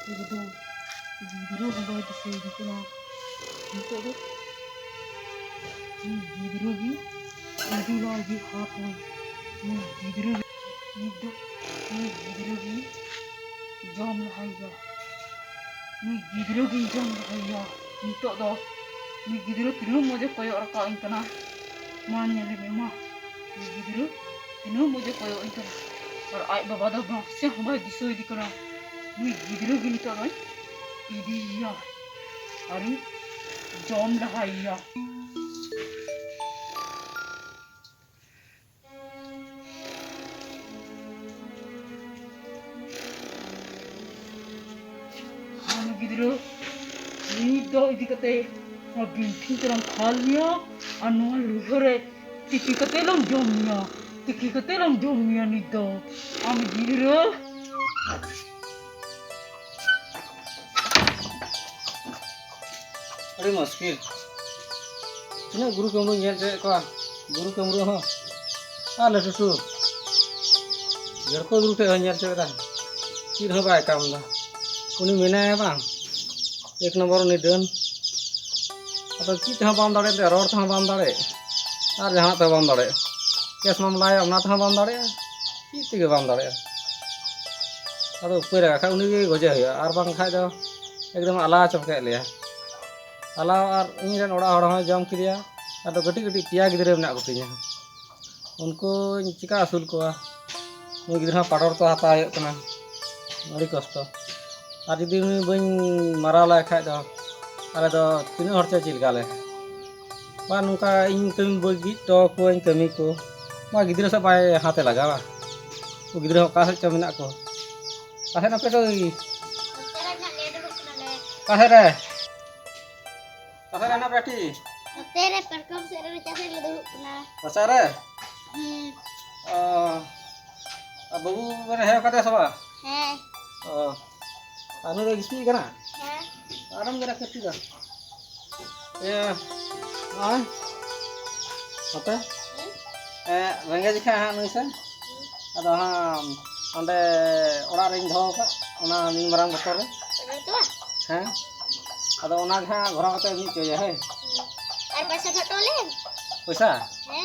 Begitu gidro hamba disini kena itu deh gidro gi itu lagi apa gidro itu gidro gi jam lahaya gidro gi jam lahaya itu doh gidro tinu muझे koyo raka inkana मान्य ले मेमा gidro tinu muझे koyo inkana और आई बाबा दा से हमारे दिसोई दिकना gidro gi itu doh Idiya, aru jom lahaya. Anu gidro, ini do idi kate, binti terang khalnya, anu luhre, tiki kate lang jomnya ni do, anu gidro. अरे मुश्किल तना गुरु Kamru nail चे को गुरु कमरू हो आले टुटू जड़को गुरु के नेल चे दा चीर हो बाय काम दा उनी मेना बा एक नंबर नि दन अतो चीत हा बाम दाड़े रोड था बाम दाड़े और जहां त बाम दाड़े केस मामला है ओना था बाम दाड़े चीत के बाम दाड़े अतो ऊपर रखा उनी के गजे है और बांग खाय दो एकदम आला चमके लिया अलाव और इन ओड़ा हड़ हूँ जम किया अद कटी कटी पिया गिद्रे में कोतिया उनको चिका आसूल कोआ उन गिद्रा पाटर तो हता अड़ी कष्ट और जुदी बी मारा ला खाए दो आले दो तीन हर चे चिलकाले बा नुका इन कमी बगी तो को कमी को बा गिद्रा से बाय हाथे लगावा वो गिद्रा का से चमना को काहे ना पे तो काहे रे Pasar na berarti? Tere perkom sere recase ledu na. Pasar babu mana hai kata sama? Hai. Anu lagi sih kana? Hai. Aram kena kerti dah. Ya, apa? Rengga jika anu isa? Ada ande orang ring dho ka, ona ning marang motor re. Betul. Hah? Ada orang yang orang kata ni cuy है और पैसा घटोले पैसा है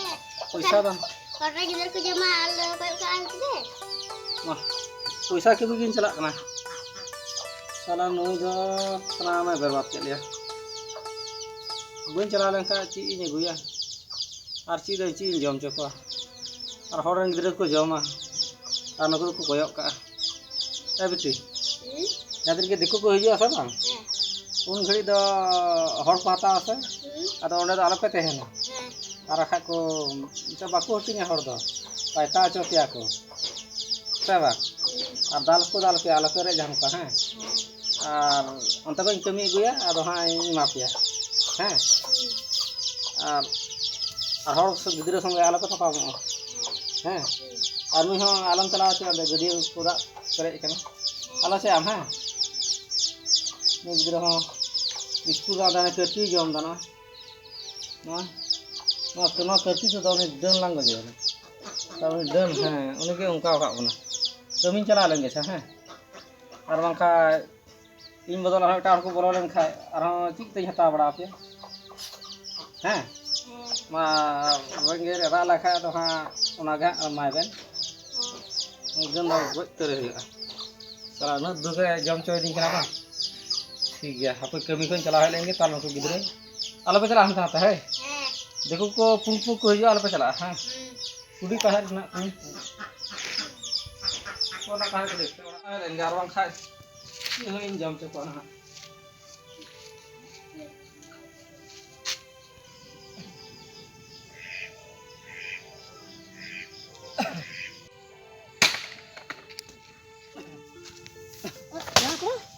पैसा बा karena gider ke jama al PUKM deh mah पैसा के begin चला कना साला नोई दो तना में बर्बाद के लिया बन चला लेन का ची इन गुया और ची दो ची जम चको और हर गिदर को जमा और नगर को कोयक का ए बिटी जादिर के दिको को हिजो आसा बा उन घड़ी दो हर को हता आसे अदो ओंडे दो आलोपे तेहेना और आखा को इता बाको हटिंगा हर दो पायता चोपिया को सेबा और दाल को आलोपे रे जाम का हैं और अंत को कमी गुया अदो हां इमा पिया हैं और हर गिद्रा संगे आलोपे तो पामो हैं और नुई हां आलम चला चे गडिया को दा करे कना आलो से आम हैं गिद्रा हो बिस्कुट दाना करती जम दाना ना करती तो दाने दन लांग गजे तावे दन है उनके उनका का बना कमी चला लेंगे छ हैं और बांका इन बदल हर टार को बोलो लेन खाए और चिक ते हता बड़ा पे हैं मा रंगे रा ला खाए तो हां ओना गा माय बेन एकदम गज तरे हुआ साला न दुगे जम चोय दी कना बा ठीक है आप कमी को चला लेंगे ताल को गिद्रे आलो पे चला हम था है देखो को पुंपु को हिजो आलो पे चला हां कुडी का है ना कोना का है देख एंगार वांग खाए ये हो इन जम चको ना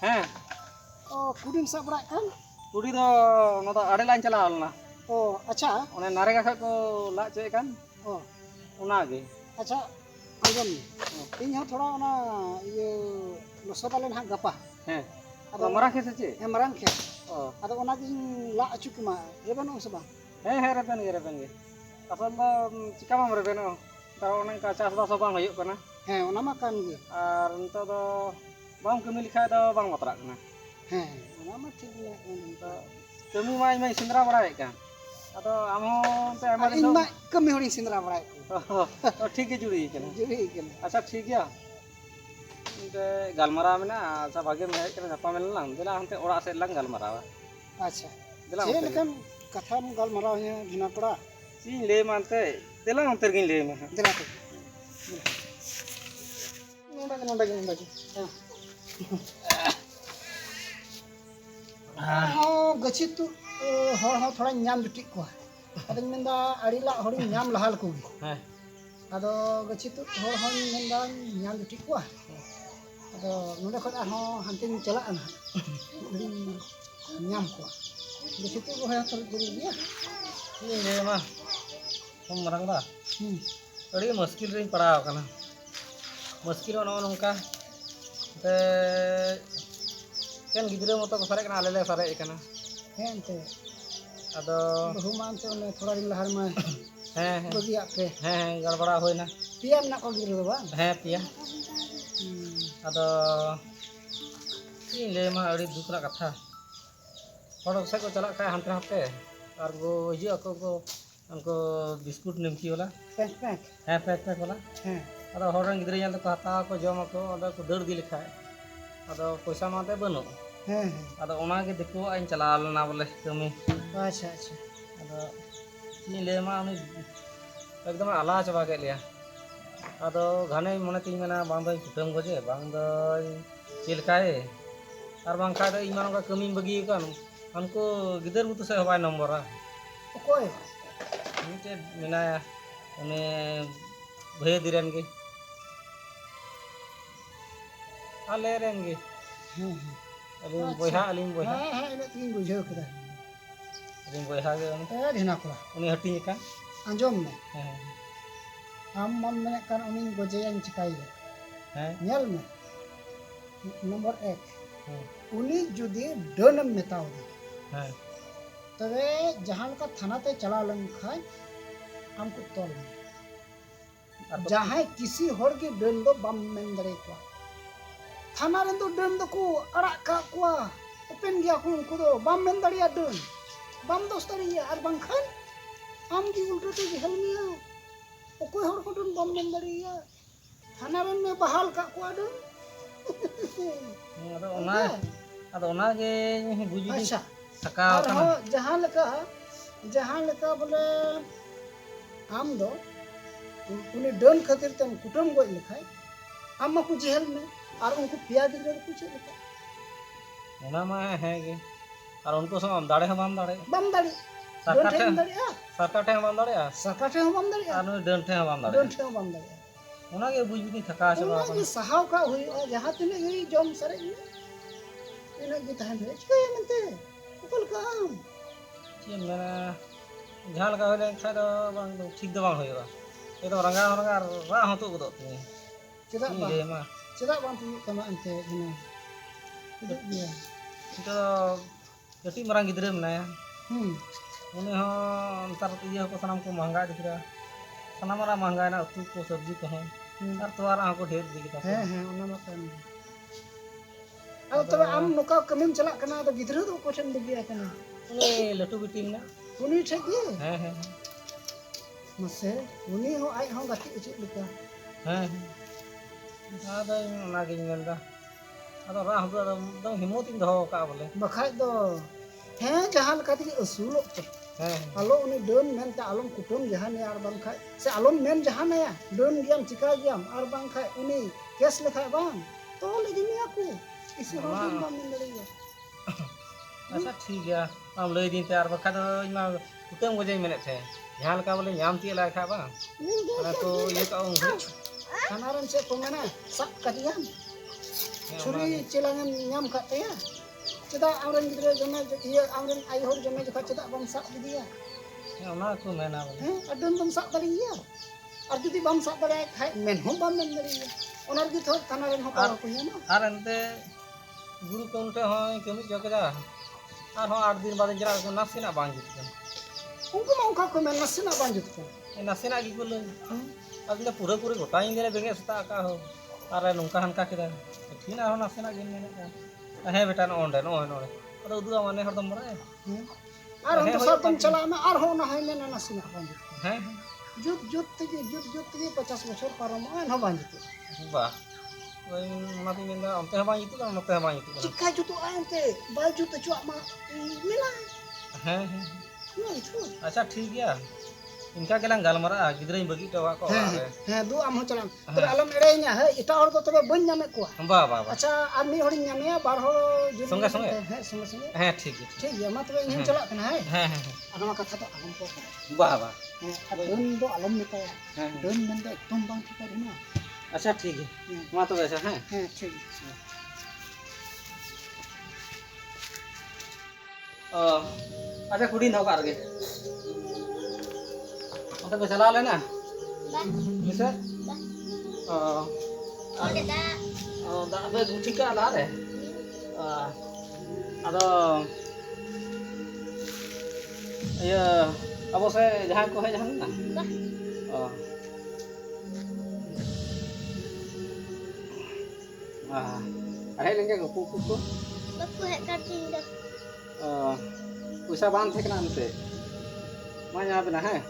हैं Kuding sa bra kan? कुडी दो न तो आड़े लाइन चला ना Oh, acha. ओने नारेगा खा को ला चे kan Oh, ओना गे acha. Ayam. Ini ha thoda ona ye losodalen ha gapa. हैं तो मरा के से Emarang ke. ओ Ada ona din la acu kuma. Reben ong seba. हैं रेबेन गे असल चिका माम रेबेन तार ओने का चास बास बांग हयो कना He, ona makan ge. और नतो दो bang kami lihat do bang matrak kena. ᱦᱮᱸ ᱚᱱᱟ ᱢᱟ ᱴᱷᱤᱠ ᱜᱮᱭᱟ Kami main sendera berai kan. Atau amo te ᱟᱨ amar ᱤᱧ itu. ᱢᱟ ᱠᱟᱹᱢᱤ ᱦᱚᱲᱤᱧ ᱥᱮᱸᱫᱽᱨᱟ ᱵᱟᱲᱟᱭᱮᱫ ᱠᱚᱣᱟ Oh ठीक है जुड़ी kena. ᱡᱩᱨᱤ ᱠᱟᱱᱟ Asa ठीक ya. Inte galmara mena asa bagi mehek kena apa melang. Dela ante ora set lang galmara. ᱟᱪᱪᱷᱟ Dela ᱪᱮᱫ ᱞᱮᱠᱟᱱ ᱠᱟᱛᱷᱟᱢ ᱜᱟᱞᱢᱟᱨᱟᱣ ᱧᱟ ᱡᱷᱤᱱᱟ ᱠᱚᱲᱟ si le mante. Dela ante gin le mah. ᱫᱮᱞᱟ ᱛᱮ ᱱᱚᱰᱮ ᱜᱮ ᱦᱚᱸ ᱜᱟᱹᱪᱷᱤ ᱛᱩᱫ ᱦᱚᱲ ᱦᱚᱸ ᱛᱷᱚᱲᱟᱧ ᱧᱟᱢ ᱡᱩᱴᱤᱡ ᱠᱚᱣᱟ ᱟᱫᱚᱧ ᱢᱮᱱᱫᱟ ᱟᱹᱰᱤ ᱞᱟᱜ ᱦᱚᱲᱤᱧ ᱧᱟᱢ ᱞᱟᱦᱟ ᱞᱮᱠᱚ ᱜᱮ Heh. ᱟᱫᱚ ᱜᱟᱹᱪᱷᱤ ᱛᱩᱫ ᱦᱚᱲ ᱦᱚᱸᱧ ᱢᱮᱱᱫᱟ ᱧᱟᱢ ᱡᱩᱴᱤᱡ ᱠᱚᱣᱟ ᱟᱫᱚ ᱱᱚᱰᱮ ᱠᱷᱚᱱ ᱟᱨᱦᱚᱸ ᱦᱟᱱᱛᱮᱧ ᱪᱟᱞᱟᱜᱼᱟ ᱱᱟᱦᱟᱜ ᱟᱹᱰᱤᱧ ᱧᱟᱢ ᱠᱚᱣᱟ ᱜᱟᱹᱪᱷᱤ ᱛᱩᱫ ᱨᱚᱦᱚᱭ ᱦᱚᱸ ᱡᱩᱨᱤ ᱜᱮᱭᱟ Si le mah. Kom marang dah. ᱦᱩᱸ Adi muskil ring padaw kana. Muskil ono nongka. Te kan gidra moto ko sare kana ale le sare kana. ᱦᱮᱸ ᱮᱱᱛᱮ Ado ᱵᱟᱹᱦᱩ ᱢᱟ ᱮᱱᱛᱮ ᱚᱱᱮ ᱛᱷᱚᱲᱟ ᱫᱤᱱ ᱞᱟᱦᱟ ᱨᱮᱢᱟ heh ᱵᱟᱹᱜᱤᱭᱟᱜ ᱯᱮ galbara hoina. ᱯᱮᱭᱟ ᱢᱮᱱᱟᱜ ᱠᱚᱣᱟ ᱜᱤᱫᱽᱨᱟᱹ ᱫᱚ ᱵᱟᱝ Heh pia. Ado si le mah adi duk na katha. Hor sa ko chalak ka hante hante. Ar go iji ako ko angko biskut nimki wala. ᱯᱮᱸᱠ ᱯᱮᱸᱠ Heh pek wala. ᱦᱮᱸ Ado horang gidra nyal ko hata ko jom ako ado ko dar di lekha. Ado poisa mate banu. ᱦᱮᱸ Ado ona ge dekho ain chalal na bole kami. ᱦᱮᱸ ᱟᱪᱪᱷᱟ ᱟᱪᱪᱷᱟ Ado ni le mah uni ekdom ala chaba ke liya. Ado ghane mone ting mena bang doi kutam goje bang doi chilkae. Ar bang kha do ᱤᱧ ᱢᱟ ᱱᱚᱝᱠᱟ ᱠᱟᱹᱢᱤᱧ ᱵᱟᱹᱜᱤ ᱟᱠᱟᱱ ᱩᱱᱠᱩ ᱜᱤᱫᱟᱹᱨ ᱵᱩᱛᱩ ᱥᱮ ᱦᱚᱸ ᱱᱚᱢᱵᱚᱨᱟ ᱚᱠᱚᱭ ᱢᱤᱫᱴᱮᱡ ᱢᱮᱱᱟᱭᱟ ᱩᱱᱤ ᱵᱷᱟᱹᱭ ᱫᱤᱨᱮᱱ ᱜᱮ ᱟᱞᱮ ᱨᱮᱱ ᱜᱮ ᱦᱮᱸ ᱟᱹᱞᱤᱧ ᱵᱚᱭᱦᱟ ᱦᱮᱸ ᱦᱮᱸ ᱤᱱᱟᱹᱜ ᱛᱮᱜᱤᱧ ᱵᱩᱡᱷᱟᱹᱣ ᱠᱮᱫᱟ ᱟᱹᱞᱤᱧ ᱵᱚᱭᱦᱟ ᱜᱮ ᱰᱷᱮᱱᱟ ᱠᱚᱲᱟ ᱩᱱᱤ ᱦᱟᱹᱴᱤᱧ ᱟᱠᱟᱱ ᱟᱸᱡᱚᱢ ᱢᱮ ᱦᱮᱸ ᱟᱢ ᱢᱟᱢ ᱢᱮᱱᱮᱫ ᱠᱟᱱ ᱩᱱᱤᱧ ᱜᱚᱡᱮᱭᱟᱧ ᱪᱤᱠᱟᱹᱭᱮᱭᱟ ᱦᱮᱸ ᱧᱮᱞ ᱢᱮ ᱱᱚᱢᱵᱚᱨ 1 ᱦᱮᱸ उनी जुदी डन मेताव दे ᱦᱮᱸ तबे जहां का थाना ते चला लन खाय हमको तोल में जहां किसी होर के डन दो बम मेन दरे को थाना रे दो डन दो को अड़ा का को ओपन गया को उनको दो बम मेन दरिया डन बम दोस्तरिया और बंखन आम की उल्टो ते हेलमिया ओकोय होर को डन बम मेन दरिया थाना रे में बहाल का को डन ᱟᱫᱚ ᱚᱱᱟᱜᱮ ᱵᱩᱡᱽ ᱤᱫᱤ अच्छा ᱥᱟᱠᱟᱣ ᱠᱟᱱᱟ जहां लेका बोले आम दो उन्हें डन खातिर तम कुटुम गोज लेखाय आम मा को जेल में और उनको पिया गिद्रा को चेक लेका ᱚᱱᱟ ᱢᱟ ᱦᱮᱸ ᱜᱮ ᱟᱨ ᱩᱱᱠᱩ ᱥᱟᱶ ᱫᱟᱲᱮ ᱦᱚᱸ ᱵᱟᱢ ᱫᱟᱲᱮ बम दाड़ी सरकार डन ठें ठें दाड़ी सरकार ठें ᱵᱟᱢ ᱫᱟᱲᱮᱭᱟᱜᱼᱟ सरकार ठें बम दाड़ी ᱟᱨ ᱱᱩᱭ ᱰᱟᱹᱱ ᱴᱷᱮᱱ ᱦᱚᱸ ᱵᱟᱢ डन ᱫᱟᱲᱮᱭᱟᱜᱼᱟ ठें बम दाड़ी ᱚᱱᱟᱜᱮ ᱵᱩᱡᱽ ᱤᱫᱤ ᱛᱷᱟᱠᱟᱣ ᱪᱟᱵᱟ उना ᱟᱠᱟᱱᱟ सहाव का हुई जहां तने गई जम सरे इन गे तहन रे चिकाय मनते उकल का आम ᱪᱮᱫ ᱮᱢ ᱢᱮᱱᱟ ᱡᱟᱦᱟᱸ ᱞᱮᱠᱟ ᱦᱩᱭ ᱞᱮᱱᱠᱷᱟᱡ ᱫᱚ ᱵᱟᱝ ᱴᱷᱤᱠ ᱫᱚ ᱵᱟᱝ ᱦᱩᱭᱩᱜᱼᱟ ᱮᱠᱫᱚᱢ ᱨᱟᱸᱜᱟᱣ ᱨᱟᱸᱜᱟᱣ ᱨᱟᱜ ᱦᱚᱸ ᱛᱩᱫ ᱜᱚᱫᱚᱜ ᱛᱤᱧᱟᱹ चेदा बांग तुयु तमा अंते बिना तुदु गया ᱱᱤᱛᱚᱜ ᱫᱚ ᱠᱟᱹᱴᱤᱡ ᱢᱟᱨᱟᱝ ᱜᱤᱫᱽᱨᱟᱹ ᱢᱮᱱᱟᱭᱟ ᱩᱱᱤ ᱦᱚᱸ ᱱᱮᱛᱟᱨ ᱤᱭᱟᱹ ᱠᱚ ᱥᱟᱱᱟᱢ ᱠᱚ ᱢᱚᱦᱚᱝᱜᱟ ᱤᱫᱤ ᱠᱮᱫᱟ ᱥᱟᱱᱟᱢᱟᱜ ᱢᱚᱦᱚᱝᱜᱟᱭᱮᱱᱟ ᱩᱛᱩ ᱠᱚ ᱥᱚᱵᱽᱡᱤ ᱠᱚᱦᱚᱸ ᱟᱨ ᱛᱚᱣᱟ ᱨᱮᱱᱟᱜ ᱦᱚᱸᱠᱚ ᱰᱷᱮᱨ ᱤᱫᱤ ᱠᱮᱫᱟ ᱦᱮᱸ ᱦᱮᱸ ᱚᱱᱟ ᱢᱟ ᱠᱟᱱ ᱟᱫᱚ ᱛᱚᱵᱮ ᱟᱢ ᱱᱚᱠᱟ ᱠᱟᱹᱢᱤᱢ ᱪᱟᱞᱟᱜ ᱠᱟᱱᱟ ᱟᱫᱚ ᱜᱤᱫᱽᱨᱟᱹ ᱫᱚ ᱚᱠᱚᱭ ᱴᱷᱮᱱ ᱵᱟᱹᱜᱤᱭᱟ ᱠᱟᱱᱟ ᱩᱱᱤ ᱞᱟᱹᱴᱩ ᱵᱤᱴᱤ ᱢᱮᱱᱟᱜ उनी ठे गे ᱦᱮᱸ ᱦᱮᱸ मसे उनी हो आई हो गति उचित लेका ᱦᱮᱸ ᱟᱫᱚ ᱚᱱᱟᱜᱤᱧ ᱢᱮᱱᱫᱟ ᱟᱫᱚ ᱨᱟᱜ ᱦᱚᱸ ᱮᱠᱫᱚᱢ ᱦᱤᱢᱢᱚᱛ ᱤᱧ ᱫᱚᱦᱚ ᱠᱟᱜᱼᱟ ᱵᱚᱞᱮ बखाय दो हैं जहां लका ती असुलो पे ᱦᱮᱸ आलो उनी डन मेनते आलम कुटुम जहां ने आर बांग खाय से आलम मेन जहां ने डन गियाम चिका गियाम आर बांग खाय उनी केस लेखाय बांग तो लेगी मिया को इसी हो दिन बांग मिल रही ᱟᱪᱪᱷᱟ ᱴᱷᱤक ᱜᱮᱭᱟ ᱟᱢ ᱞᱟᱹᱭ ᱫᱤᱧ ᱛᱮ ᱟᱨ ᱵᱟᱠᱷᱟᱡ ᱫᱚ ᱤᱧ ᱢᱟ ᱠᱩᱴᱟᱹᱢ ᱜᱚᱡᱮᱧ ᱢᱮᱱᱮᱫ ᱛᱟᱦᱮᱸ ᱡᱟᱦᱟᱸ ᱞᱮᱠᱟ ᱵᱚᱞᱮ ᱧᱟᱢ ᱛᱤᱭᱳᱜ ᱞᱮᱠᱷᱟᱡ ᱵᱟᱝ ᱚᱱᱟ ᱠᱚ ᱤᱭᱟᱹ ᱠᱟᱜᱼᱟ ᱩᱱ ᱜᱷᱟᱹᱲᱤᱡ थानारन से को मेना सब कटियाम छुरी चिलांगन नाम काटया चदा आमरन गिद्रे जमे ये आमरन आई होर जमे जखा चदा बम साब दिया ᱚᱱᱟ ᱠᱚ ᱢᱮᱱᱟ ᱵᱚᱞᱮ हैं अडन बम साब दरिया और जुदी बम साब दरे खाय मेन हम बम मेन दरिया ओनर गी थोर थानारन हो पावा को ना ᱟᱨ ᱮᱱᱛᱮ ᱜᱩᱨᱩ ᱠᱚ ᱴᱷᱮᱱ ᱦᱚᱸ ᱠᱟᱹᱢᱤ ᱪᱚ ᱠᱮᱫᱟ ᱟᱨᱦᱚᱸ 8 ᱫᱤᱱ ᱵᱟᱫᱮᱧ ᱪᱟᱞᱟᱜ ᱱᱟᱥᱮᱱᱟᱜ ᱵᱟᱝ ᱡᱩᱛ ᱠᱟᱱᱟ उनको मा उनका को मेन नसेना बांजुत को ᱱᱟᱥᱮᱱᱟᱜ ᱜᱮ ᱠᱚ ᱞᱟᱹᱭ ᱟᱫᱚ ᱯᱩᱨᱟᱹ ᱯᱩᱨᱤ ᱜᱚᱴᱟ ᱧᱤᱫᱟᱹ ᱞᱮ ᱵᱮᱸᱜᱮᱫ ᱥᱮᱛᱟᱜ ᱟᱠᱟ ᱦᱚᱸ अरे नुका हनका किदा ठीक ना होना सेना गेन में हे बेटा नो ओंडे अरे उदुआ माने हर दम बड़ा और हम तो सब तुम चला में और हो ना है में ना सिना बांध है जुत तगे 50 बछर पारम आन हो बांध वाह वही माती मिंदा अंते हबा इतु का नते हबा इतु चिक्का जुतो आनते बाय जुत चुआ मा मिला है नहीं छु अच्छा ठीक गया इनका केलांग गालमरा गिद्रा बगी टवा को है दो आम हो चलाम तो आलम एड़ेኛ है इटा और तो तबे बन जामे को वाह वाह अच्छा आदमी होड़ी न्यामे बार हो संगे संगे है संगे संगे है ठीक है मा तबे इन चला कना है है आनमा कथा तो आलम को वाह वाह डन दो आलम मिता डन मन दो एकदम बांग ठिका ना अच्छा ठीक है मा तो वैसा है ठीक अच्छा कुड़ी ना कर गे मतलब पे चला लेना Bah, bisa bah. uh, Oh, dah. दा बे ठीक ला रे ada ya apa saya jahan ko hai jahan na Bah, ada lenge ko ku bah ku hek kancing dah. usaha ban thek na ante ma nya bena hai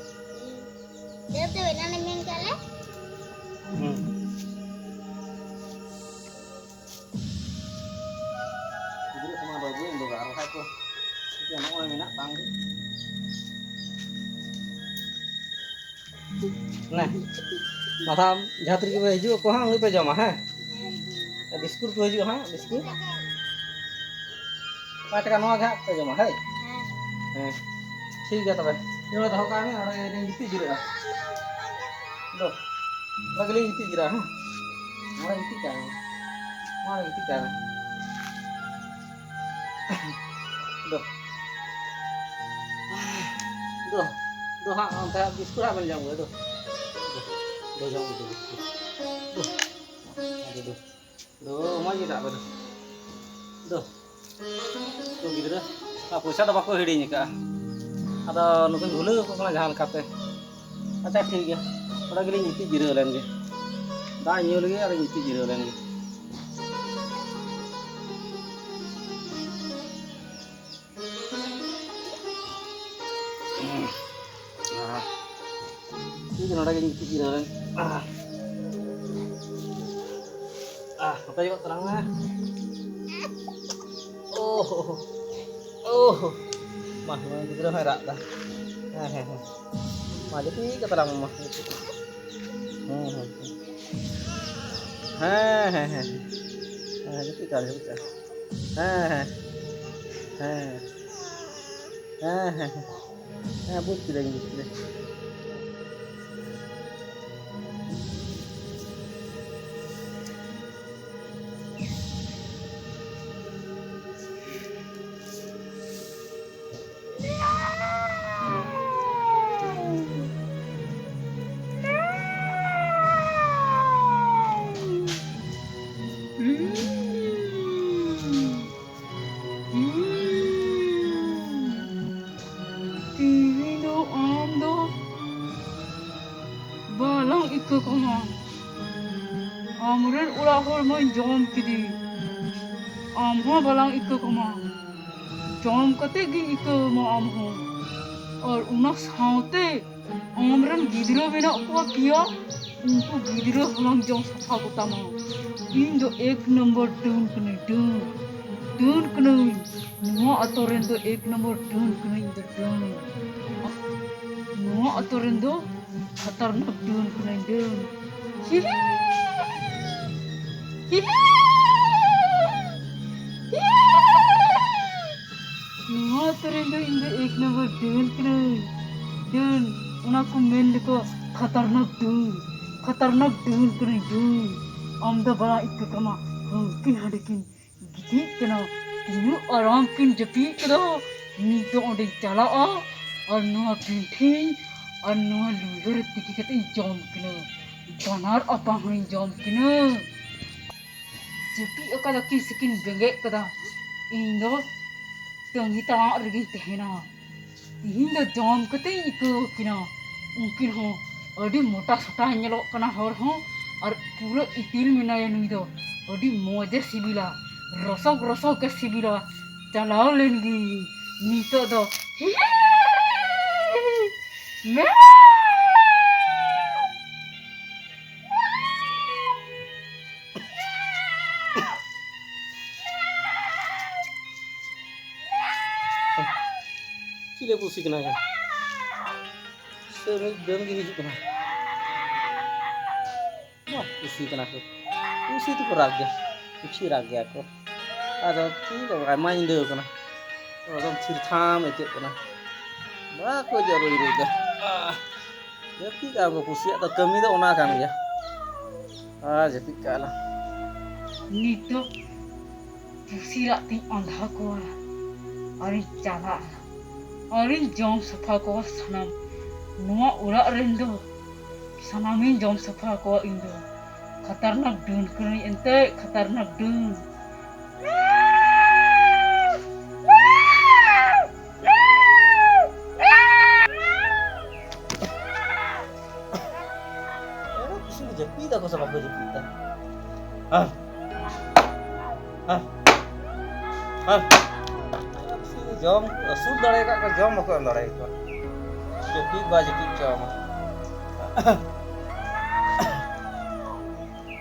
Dia tu nak main kale. Jadi sama babu yang doga arah ko itu anak orang minat bang nah malam jatri ke baju ko hang ui pe jama ha biskut ko baju ha biskut पाँच का नवा घाट पे जमा है ठीक है तब ये दो का में और ये इति गिरा दो लगले इति गिरा हां मारा इति का दो दो दो हां अंत बिस्कुट बन जाऊंगा दो दो जाऊंगा दो दो दो मजे दा दो दो तो गिद्रा पैसा तो बाको हिड़ी का अदा नुकन भूल को जहाँ लेकाते अच्छा ठीक है थोड़ा गिली नीति जिरो लेन गे दा ᱧᱩ लगे और नीति जिरो लेन गे ठीक है नोड़ा गे नीति जिरो लेन बताइए तरंग में oh mah gitu hai rak dah mah jadi kata lang mah jadi kali bisa bukti lagi bukti balang iko koma amren ura hor main jom kidi amho balang iko koma jom kate gi iko ma amho और उना साउते amren gidro bena ko kiya unku gidro halang jom safa kotama in do ek number dun kene no atoren do ek number dun kene do dun no atoren do खतरनाक डून करें डून नवा करें दो इंदे एक number Doon करें डून उन्हें को मेन देखो खतरनाक डून करें डून आमदा बड़ा इक्का कमा हम किन हड़किन गिदी कना तीनों आराम किन जपी करो नींदों उड़े चला आ और नवा पिंठी और नवा लूजर तिकी कते जॉम किनो बनार अपा हई जॉम किनो जपी ओका दकी स्किन बेंगे कदा इन दो तंगी ता रगी तेना इन दो जॉम कते इको किनो उनकिन हो अडी मोटा सोटा नेलो कना हर हो और पूरा इतिल मेनाया नुई दो अड़ी मजे सिबिला रसक रसक के सिबिला चलाओ लेनगी नीतो दो मैं Cile pusi kena ya. Sering deng gini juga kena. Wah pusi kena tuh. Pusi itu kerja. Pusi raga aku. Ada tuh kalau main deh kena. Orang cerita macam kena. Bah aku jauh itu dah. Jadi kalau pusi atau kami itu ona kami ya. Jadi kalah. नीतो पुसी राती अंधा को और चला और जम सफा को सनम नुआ उड़ा रेंदो सनामिन जम सफा को इंदो खतरनाक डून करी एंते खतरनाक Doon Pusi jepit aku sama aku jepit. Jom, sudah dari kak jom aku dari itu. Jepit baju jom.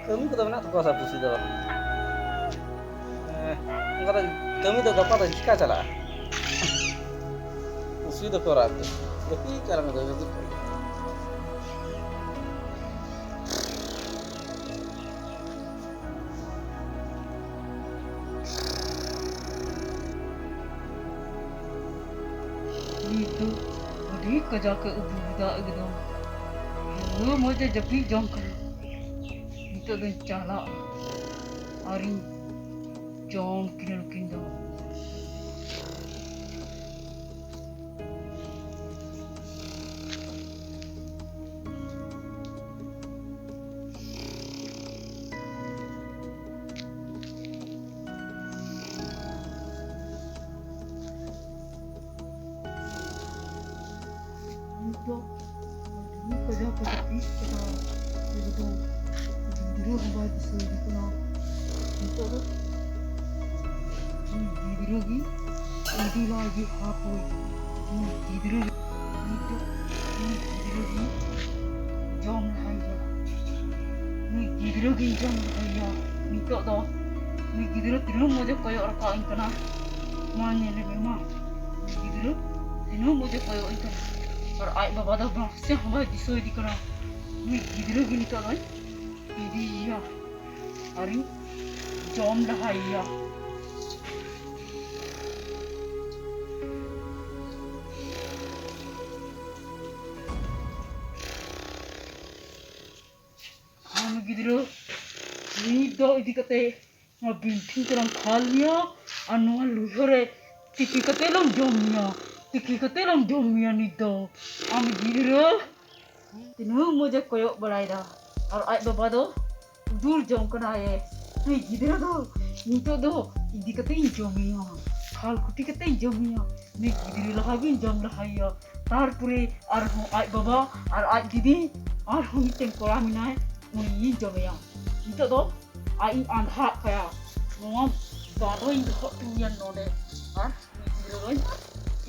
Kami kita mana tu kuasa pusi tu. Enggak kami tu dapat ada jika cala. Pusi tu korat. Jepit cala tu jepit. नीतो अड़ी कजा के उबुदा एकदम वो मुझे जपी जम कर नीतो दिन चला और जम किन किंदो नीतो अड़ी कजा के जपी चला एकदम गिरो हवा जिसे दिखना नीतो तो गिरोगी उड़ी लागी हाथ हुई गिरोगी नीतो गिरोगी जम हाइया गिरोगी जम हाइया नीतो तो गिरो तीनों मुझे कोई और का इनकना मान ने ले मा गिरो तीनों मुझे कोई इनकना और आई बाबा दा से हवा दिसोई दिकना गिरो गिनी तो नहीं इदिया अरे जम लहाइया हम गिरो नी दो इदी कते बिंठी तरम खालिया और नुआ लुहरे तिकी कते लम जमिया तिकी कते लम जमिया नी दो हम गिरो तीनों मुझे कोयो बड़ाईदा और आज बाबा दो दूर जम कना है नहीं गिरो दो नीतो दो इदी कते जमिया खाल कुटी कते जमिया नहीं गिरो लहा भी जम लहाइया तारपुरे और हम आज बाबा और आज दीदी और हम इतने कोरा मिनाए मुझे जमिया नीतो दो आई अंधा कया नुआ बारो इन दो तुयन नोने और गिरो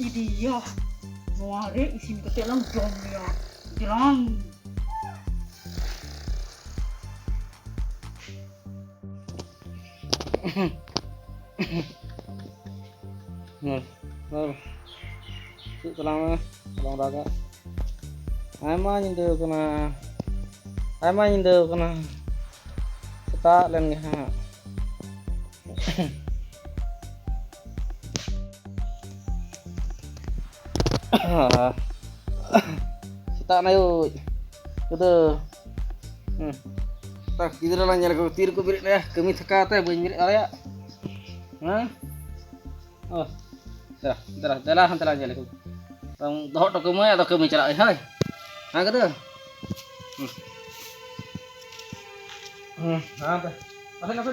इदिया नुआ रे इसी में कते lump Jamia Jelang. Tulang raga. Ama nyindu kena. Ama nyindu kena. Seta len ha. Tak na yuk, itu, tak kita lah nyala kau tir kau beri ya, kami thaka teh boleh beri ya, oh, dah hantar nyala kau, tang doh tok kau atau kami cara hai, kata, apa tu,